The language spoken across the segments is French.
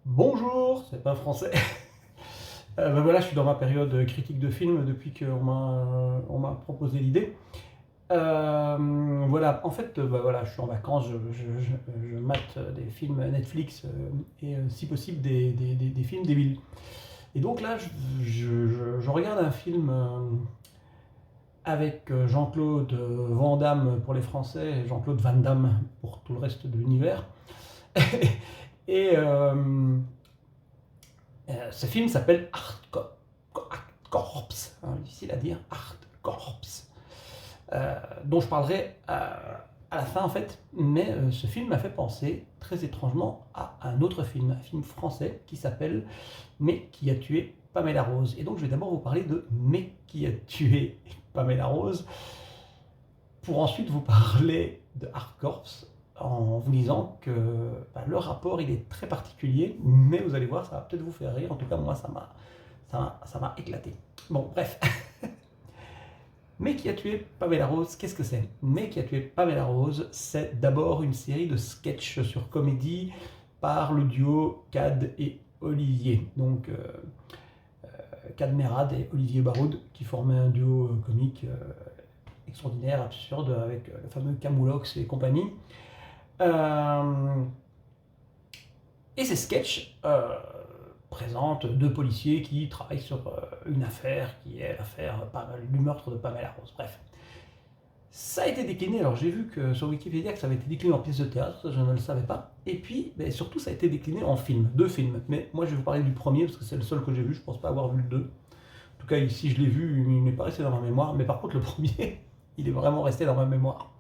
Bonjour, c'est pas français. Ben voilà, je suis dans ma période critique de film depuis qu'on m'a proposé l'idée. Voilà, en fait, bah voilà, je suis en vacances, je mate des films Netflix et si possible des films débiles. Et donc là, je regarde un film avec Jean-Claude Van Damme pour les Français et Jean-Claude Van Damme pour tout le reste de l'univers. Et ce film s'appelle Art Corps, hein, difficile à dire, Art Corps, dont je parlerai à la fin en fait, mais ce film m'a fait penser très étrangement à un autre film, un film français qui s'appelle Mais qui a tué Pamela Rose. Et donc je vais d'abord vous parler de Mais qui a tué Pamela Rose, pour ensuite vous parler de Art Corps en vous disant que le rapport il est très particulier, mais vous allez voir, ça va peut-être vous faire rire. En tout cas, moi, ça m'a éclaté. Bon, bref. Mais qui a tué Pamela Rose, qu'est-ce que c'est? Mais qui a tué Pamela Rose, c'est d'abord une série de sketchs sur comédie par le duo Cad et Olivier. Donc, Cad Merad et Olivier Baroud, qui formaient un duo comique extraordinaire, absurde, avec le fameux Camoulox et compagnie. Euh, et ces sketchs présentent deux policiers qui travaillent sur une affaire qui est l'affaire du meurtre de Pamela Rose. Bref. Ça a été décliné, alors j'ai vu que sur Wikipédia que ça avait été décliné en pièce de théâtre, ça je ne le savais pas. Et puis, surtout, ça a été décliné en film, deux films. Mais moi je vais vous parler du premier parce que c'est le seul que j'ai vu, je ne pense pas avoir vu le deux. En tout cas, ici je l'ai vu, il n'est pas resté dans ma mémoire. Mais par contre, le premier, il est vraiment resté dans ma mémoire.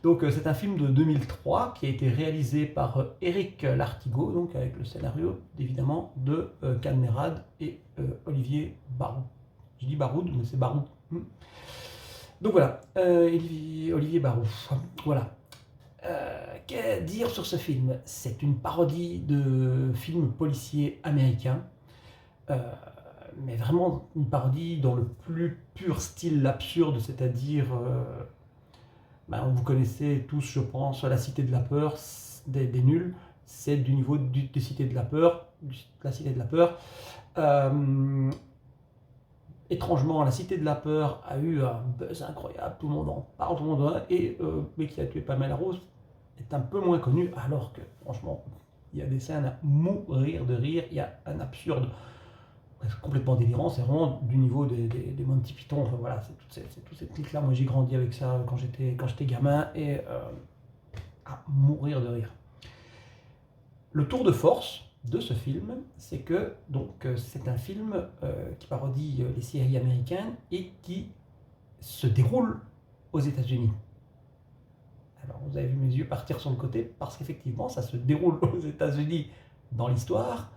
Donc c'est un film de 2003 qui a été réalisé par Éric Lartigot, donc avec le scénario évidemment de Cad Merad et Olivier Baroud. Je dis Baroud, mais c'est Baroud. Donc voilà, Olivier Baroud. Voilà. Qu'à dire sur ce film? C'est une parodie de film policier américain, euh, mais vraiment une parodie dans le plus pur style absurde, c'est-à-dire vous connaissez tous, je pense, La Cité de la Peur, des nuls. C'est du niveau des Cités de la Peur. La Cité de la Peur. Étrangement, La Cité de la Peur a eu un buzz incroyable. Tout le monde en parle, tout le monde en a. Et Mais qui a tué Pamela Rose est un peu moins connu, alors que, franchement, il y a des scènes à mourir de rire. Il y a un absurde complètement délirant, c'est vraiment du niveau des Monty Python. Enfin, voilà, c'est tous ces trucs là. Moi j'ai grandi avec ça quand j'étais gamin et à mourir de rire. Le tour de force de ce film, c'est que donc c'est un film qui parodie les séries américaines et qui se déroule aux États-Unis. Alors vous avez vu mes yeux partir sur le côté parce qu'effectivement ça se déroule aux États-Unis dans l'histoire,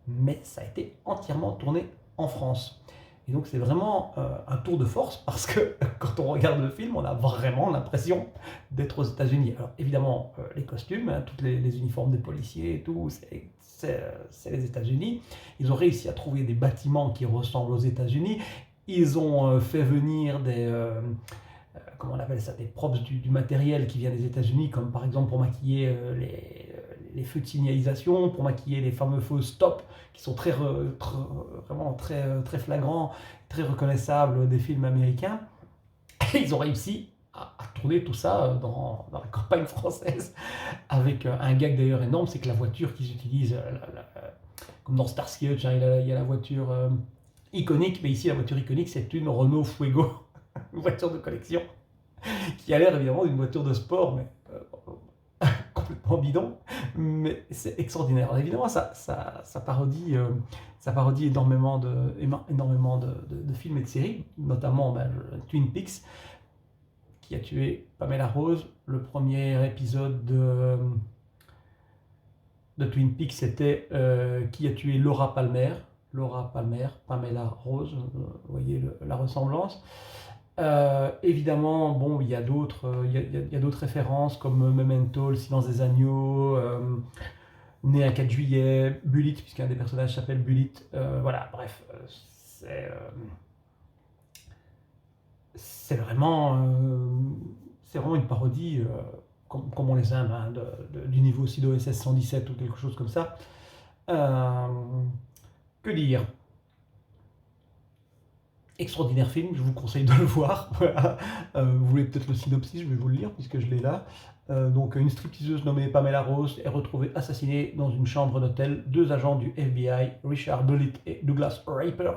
mais ça a été entièrement tourné en France. Et donc c'est vraiment un tour de force parce que quand on regarde le film, on a vraiment l'impression d'être aux États-Unis. Alors évidemment, les costumes, hein, tous les uniformes des policiers et tout, c'est les États-Unis. Ils ont réussi à trouver des bâtiments qui ressemblent aux États-Unis. Ils ont fait venir comment on appelle ça, des props du matériel qui vient des États-Unis, comme par exemple pour maquiller les feux de signalisation, pour maquiller les fameux feux stop, qui sont vraiment très flagrants, très reconnaissables des films américains. Et ils ont réussi à tourner tout ça dans la campagne française, avec un gag d'ailleurs énorme, c'est que la voiture qu'ils utilisent, comme dans Starsky Hutch, hein, il y a la voiture iconique, mais ici la voiture iconique c'est une Renault Fuego, une voiture de collection, qui a l'air évidemment d'une voiture de sport, mais complètement bidon, mais c'est extraordinaire. Alors, évidemment, ça parodie énormément de films et de séries, notamment Twin Peaks, qui a tué Pamela Rose. Le premier épisode de Twin Peaks, c'était qui a tué Laura Palmer. Laura Palmer, Pamela Rose, vous voyez la ressemblance. Évidemment, bon, il y a d'autres références comme Memento, Le Silence des agneaux, Né un 4 juillet, Bullitt, puisqu'un des personnages s'appelle Bullitt. Voilà, bref, c'est vraiment une parodie, comme on les aime, hein, du niveau aussi d'OSS 117 ou quelque chose comme ça. Euh, que dire? Extraordinaire film, je vous conseille de le voir. Voilà. Vous voulez peut-être le synopsis, je vais vous le lire puisque je l'ai là. Donc, une stripteaseuse nommée Pamela Rose est retrouvée assassinée dans une chambre d'hôtel. Deux agents du FBI, Richard Bullitt et Douglas Raper,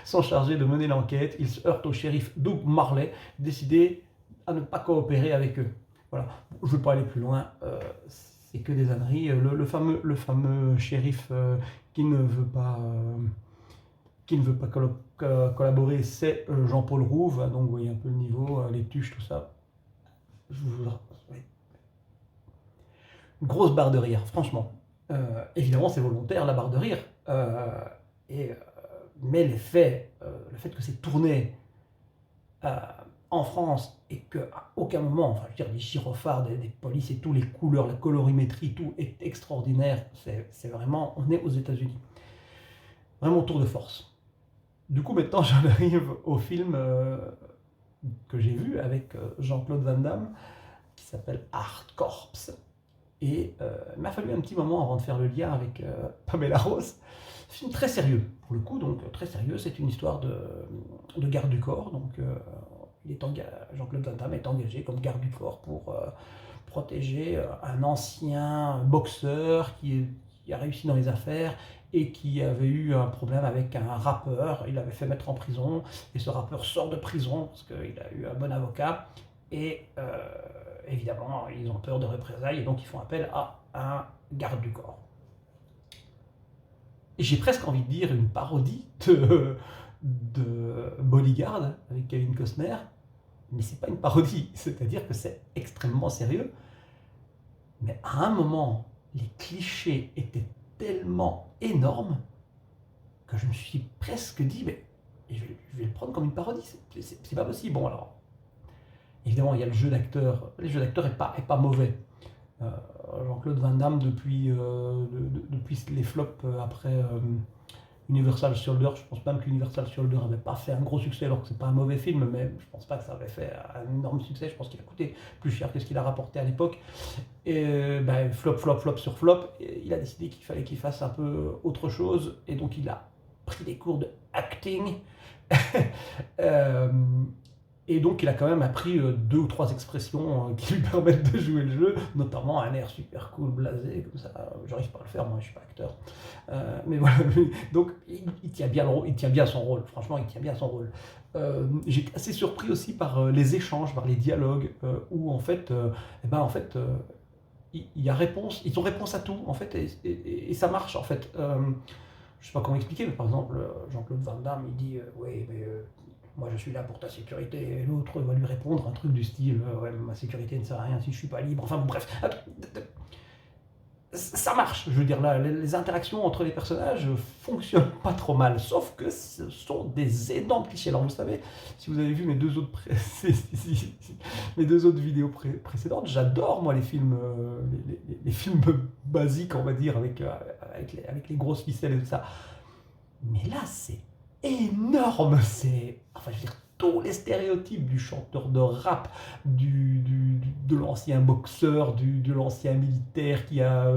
sont chargés de mener l'enquête. Ils se heurtent au shérif Doug Marley, décidé à ne pas coopérer avec eux. Voilà, je ne vais pas aller plus loin, c'est que des âneries. Le fameux shérif qui ne veut pas collaborer, c'est Jean-Paul Rouve. Donc vous voyez un peu le niveau, les tuches, tout ça. Ouais. Une grosse barre de rire, franchement. Évidemment, c'est volontaire, la barre de rire. Et, mais le fait que c'est tourné euh, en France et qu'à aucun moment, enfin, je veux dire, les gyrophares des polices et tout, les couleurs, la colorimétrie, tout est extraordinaire. C'est vraiment, on est aux États-Unis. Vraiment tour de force. Du coup, maintenant, j'en arrive au film que j'ai vu avec Jean-Claude Van Damme, qui s'appelle Hard Corps. Et il m'a fallu un petit moment avant de faire le lien avec Pamela Rose. Film très sérieux, pour le coup, donc très sérieux. C'est une histoire de garde du corps. Donc, Jean-Claude Van Damme est engagé comme garde du corps pour protéger un ancien boxeur qui a réussi dans les affaires et qui avait eu un problème avec un rappeur. Il l'avait fait mettre en prison et ce rappeur sort de prison parce qu'il a eu un bon avocat. Et évidemment, ils ont peur de représailles et donc ils font appel à un garde du corps. Et j'ai presque envie de dire une parodie de Bodyguard avec Kevin Costner, mais c'est pas une parodie, c'est-à-dire que c'est extrêmement sérieux. Mais à un moment, les clichés étaient tellement énormes que je me suis presque dit, mais je vais le prendre comme une parodie, c'est pas possible. Bon alors, évidemment, il y a le jeu d'acteur. Le jeu d'acteur est pas mauvais. Jean-Claude Van Damme, depuis les flops après Universal Soldier, je pense même qu'Universal Soldier n'avait pas fait un gros succès, alors que c'est pas un mauvais film, mais je pense pas que ça avait fait un énorme succès. Je pense qu'il a coûté plus cher que ce qu'il a rapporté à l'époque. Et flop sur flop, et il a décidé qu'il fallait qu'il fasse un peu autre chose, et donc il a pris des cours de acting. euh, Et donc, il a quand même appris deux ou trois expressions qui lui permettent de jouer le jeu, notamment un air super cool, blasé, comme ça. J'arrive pas à le faire, moi, je suis pas acteur. Mais voilà, donc il tient bien il tient bien son rôle. Franchement, il tient bien son rôle. J'ai été assez surpris aussi par les échanges, par les dialogues, où il y a réponse, ils ont réponse à tout, en fait, et ça marche, en fait. Je sais pas comment expliquer, mais par exemple, Jean-Claude Van Damme, il dit oui, mais moi je suis là pour ta sécurité, et l'autre va lui répondre un truc du style ouais, ma sécurité ne sert à rien si je suis pas libre. Enfin bon, bref, ça marche. Je veux dire, là, les interactions entre les personnages fonctionnent pas trop mal, sauf que ce sont des énormes clichés. Alors vous savez, si vous avez vu mes deux autres, mes deux autres vidéos précédentes, j'adore moi les films, les films basiques, on va dire, avec les grosses ficelles et tout ça. Mais là, c'est énorme. Enfin, je veux dire, tous les stéréotypes du chanteur de rap, de l'ancien boxeur, de l'ancien militaire qui a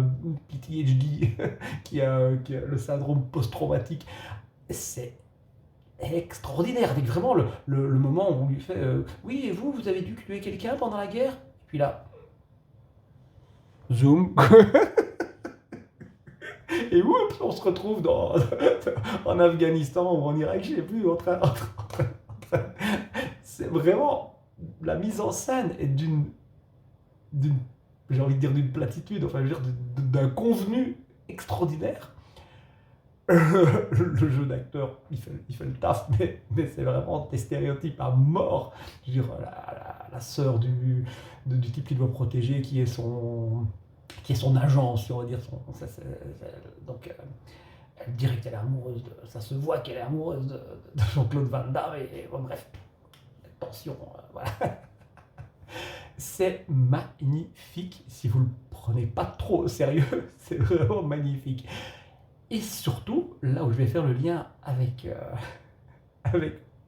PTSD, qui a le syndrome post-traumatique. C'est extraordinaire, avec vraiment le moment où on lui fait oui, et vous avez dû tuer quelqu'un pendant la guerre? Et puis là, zoom. Et oups, on se retrouve en Afghanistan ou en Irak, je sais plus, c'est vraiment, la mise en scène est d'une, j'ai envie de dire d'une platitude, enfin je veux dire d'un convenu extraordinaire. Le jeu d'acteur, il fait le taf, mais c'est vraiment des stéréotypes à mort. Je veux dire, la sœur du type qui doit protéger, qui est son agent, si on va dire. Donc, elle dirait qu'elle est amoureuse ça se voit qu'elle est amoureuse de Jean-Claude Van Damme, et bon, bref, attention, voilà. C'est magnifique, si vous le prenez pas trop au sérieux, c'est vraiment magnifique. Et surtout, là où je vais faire le lien avec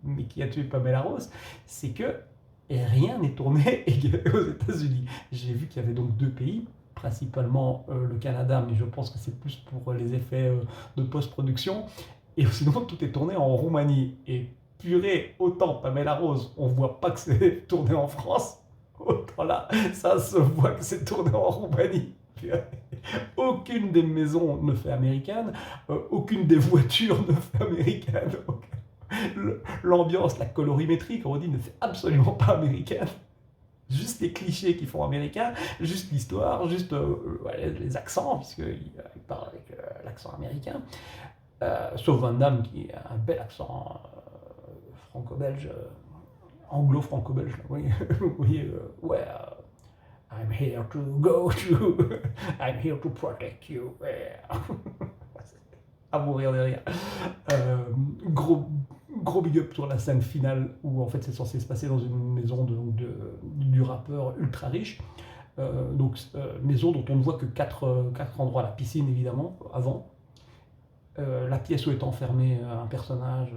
Mais qui a tué Pamela Rose, c'est que rien n'est tourné aux États-Unis. J'ai vu qu'il y avait donc deux pays, principalement le Canada, mais je pense que c'est plus pour les effets de post-production. Et sinon, tout est tourné en Roumanie. Et purée, autant Pamela Rose, on voit pas que c'est tourné en France, autant là, ça se voit que c'est tourné en Roumanie. Aucune des maisons ne fait américaine, aucune des voitures ne fait américaine. L'ambiance, la colorimétrie, comme on dit, ne fait absolument pas américaine. Juste les clichés qui font américain, juste l'histoire, juste les accents, puisqu'il parle avec l'accent américain. Sauf Van Damme qui a un bel accent franco-belge, anglo-franco-belge. Vous voyez, ouais, I'm here to go to, I'm here to protect you. À mourir de rire. Gros big up sur la scène finale où en fait c'est censé se passer dans une maison du rappeur ultra riche. Maison dont on ne voit que 4 endroits. La piscine évidemment, avant. La pièce où est enfermé un personnage,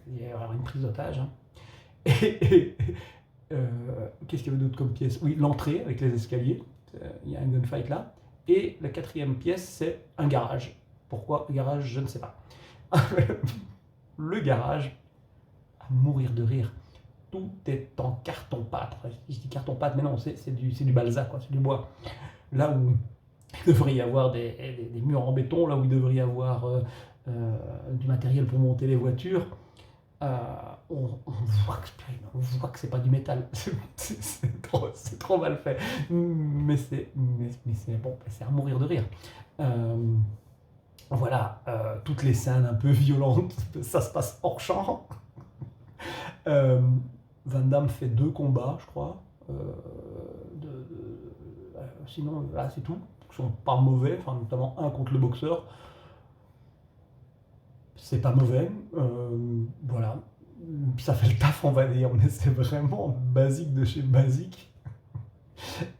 il y a une prise d'otage. Hein. Qu'est-ce qu'il y avait d'autre comme pièce? Oui, l'entrée avec les escaliers, il y a un gunfight là. Et la 4e pièce, c'est un garage. Pourquoi le garage? Je ne sais pas. Le garage, à mourir de rire. Tout est en carton-pâte. Je dis carton-pâte, mais non, c'est du balsa, quoi, c'est du bois. Là où il devrait y avoir des murs en béton, là où il devrait y avoir du matériel pour monter les voitures, on voit que c'est pas du métal. C'est trop mal fait. Mais c'est bon, c'est à mourir de rire. Voilà, toutes les scènes un peu violentes, ça se passe hors champ. Van Damme fait 2 combats, je crois. Sinon, là, c'est tout. Ils sont pas mauvais, enfin, notamment un contre le boxeur. C'est pas mauvais. Voilà. Ça fait le taf, on va dire, mais c'est vraiment basique de chez basique.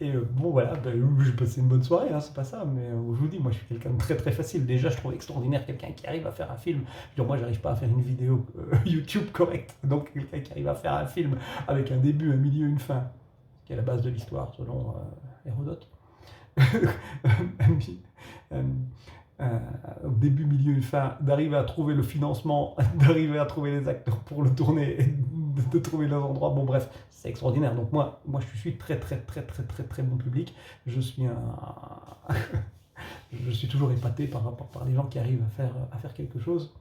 Et bon, voilà, j'ai passé une bonne soirée, hein, c'est pas ça, mais je vous dis, moi je suis quelqu'un de très très facile. Déjà, je trouve extraordinaire quelqu'un qui arrive à faire un film. Moi, j'arrive pas à faire une vidéo YouTube correcte, donc quelqu'un qui arrive à faire un film avec un début, un milieu, une fin, qui est la base de l'histoire selon Hérodote. Au début, milieu, une fin, d'arriver à trouver le financement, d'arriver à trouver les acteurs pour le tourner, et de trouver les endroits. Bon, bref, c'est extraordinaire. Donc moi, je suis très bon public. Je suis je suis toujours épaté par les gens qui arrivent à faire quelque chose.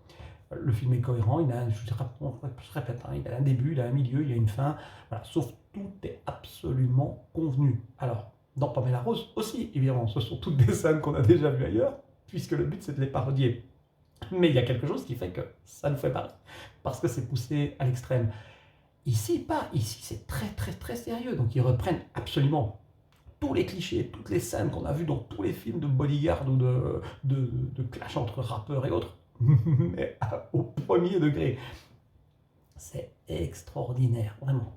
Le film est cohérent, je répète, hein, il a un début, il a un milieu, il a une fin. Voilà, sauf tout est absolument convenu. Alors, dans Pamela Rose aussi, évidemment, ce sont toutes des scènes qu'on a déjà vues ailleurs, puisque le but c'est de les parodier. Mais il y a quelque chose qui fait que ça nous fait marrer, parce que c'est poussé à l'extrême. Ici, pas. Ici, c'est très sérieux. Donc, ils reprennent absolument tous les clichés, toutes les scènes qu'on a vues dans tous les films de bodyguard ou de clash entre rappeurs et autres, mais au premier degré. C'est extraordinaire, vraiment.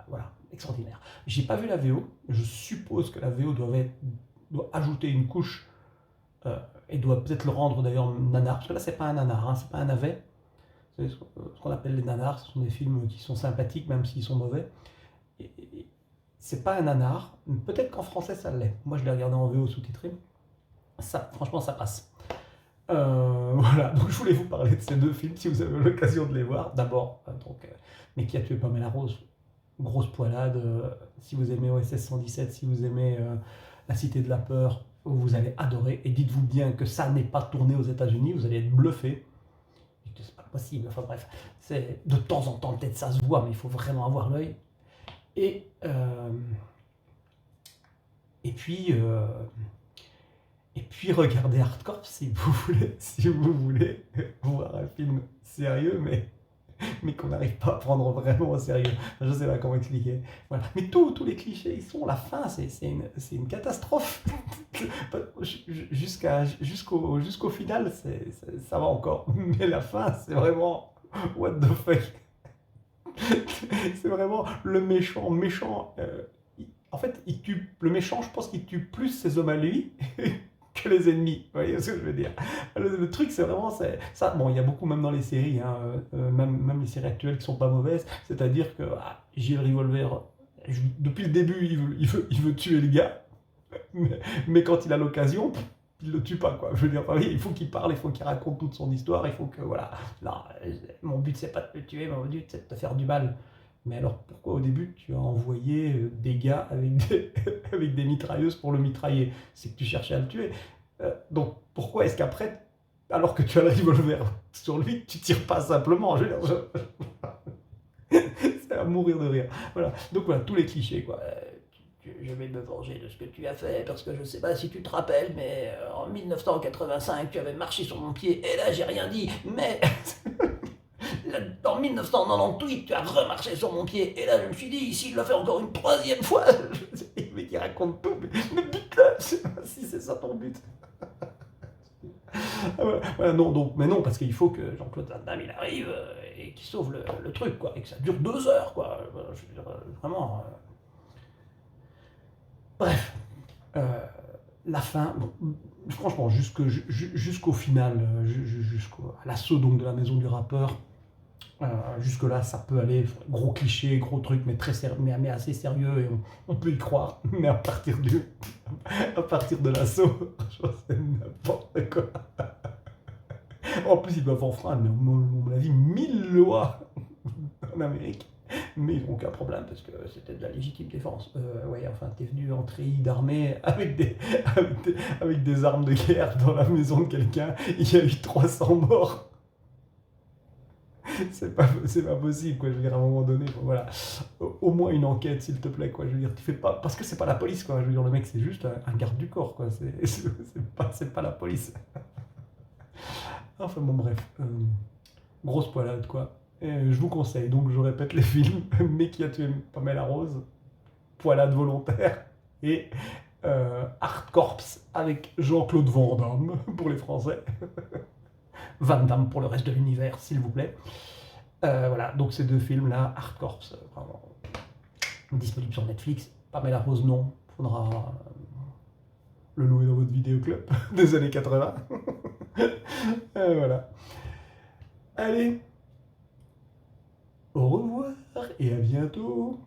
Voilà, extraordinaire. J'ai pas vu la VO. Je suppose que la VO doit ajouter une couche et doit peut-être le rendre d'ailleurs nanar, parce que là, c'est pas un nanar, hein, c'est pas un navet. C'est ce qu'on appelle les nanars, ce sont des films qui sont sympathiques, même s'ils sont mauvais. Et c'est pas un nanar, peut-être qu'en français ça l'est. Moi je l'ai regardé en VO sous-titré. Ça, franchement, ça passe. Voilà, donc je voulais vous parler de ces 2 films, si vous avez l'occasion de les voir. D'abord, Mais qui a tué Pamela Rose, grosse poilade. Si vous aimez OSS 117, si vous aimez La Cité de la Peur, vous allez adorer. Et dites-vous bien que ça n'est pas tourné aux États-Unis, vous allez être bluffé. C'est pas possible, enfin bref, de temps en temps, peut-être ça se voit, mais il faut vraiment avoir l'œil. Et puis regardez Hardcore si vous voulez voir un film sérieux, mais qu'on n'arrive pas à prendre vraiment au sérieux. Je ne sais pas comment expliquer. Voilà. Mais tous les clichés, ils sont la fin, c'est une catastrophe. Jusqu'au final, ça va encore. Mais la fin, c'est vraiment what the fuck. C'est vraiment le méchant. En fait, le méchant, je pense qu'il tue plus ses hommes à lui que les ennemis. Vous voyez ce que je veux dire? Le truc, c'est vraiment ça. Bon, il y a beaucoup, même dans les séries, hein, même les séries actuelles qui sont pas mauvaises. C'est-à-dire que Gilles Revolver, depuis le début, il veut tuer le gars. mais quand il a l'occasion, il le tue pas, quoi. Je veux dire, oui, il faut qu'il parle, il faut qu'il raconte toute son histoire, il faut que, voilà. Non, mon but, c'est pas de te tuer, mon but, c'est de te faire du mal. Mais alors, pourquoi au début, tu as envoyé des gars avec avec des mitrailleuses pour le mitrailler? C'est que tu cherchais à le tuer. Donc, pourquoi est-ce qu'après, alors que tu as le revolver sur lui, tu tires pas simplement? Je veux dire, c'est à mourir de rire. Voilà. Donc voilà, tous les clichés, quoi. Je vais me venger de ce que tu as fait, parce que je sais pas si tu te rappelles, mais en 1985, tu avais marché sur mon pied, et là, j'ai rien dit, mais en 1998, tu as remarché sur mon pied, et là, je me suis dit, ici, il l'a fait encore une troisième fois. Mais qui raconte tout, mais bute-le, je sais pas si c'est ça ton but. Voilà, non, donc, mais non, parce qu'il faut que Jean-Claude Van Damme il arrive et qu'il sauve le truc, quoi, et que ça dure 2 heures, quoi. Je veux dire, vraiment. Bref, la fin, bon, franchement, jusqu'au final, jusqu'à l'assaut donc de la maison du rappeur, jusque-là, ça peut aller, gros cliché, gros truc, mais, mais assez sérieux, et on peut y croire. Mais à partir de l'assaut, c'est n'importe quoi. En plus, ils doivent enfreindre, mais à mon avis, 1000 lois en Amérique. Mais ils n'ont aucun problème parce que c'était de la légitime défense. Ouais, enfin, t'es venu en treillis d'armée avec des armes de guerre dans la maison de quelqu'un, il y a eu 300 morts. C'est pas possible, quoi. Je veux dire, à un moment donné, voilà. Au moins une enquête, s'il te plaît, quoi. Je veux dire, tu fais pas. Parce que c'est pas la police, quoi. Je veux dire, le mec, c'est juste un garde du corps, quoi. C'est pas la police. Enfin, bon, bref. Grosse poilade, quoi. Je vous conseille, donc je répète les films, Mais qui a tué Pamela Rose, Poilade volontaire, et Art Corps avec Jean-Claude Van Damme pour les Français. Van Damme pour le reste de l'univers, s'il vous plaît. Voilà, donc ces 2 films-là, Art Corps, vraiment disponible sur Netflix. Pamela Rose, non, faudra le louer dans votre vidéoclub des années 80. Voilà. Allez, au revoir et à bientôt.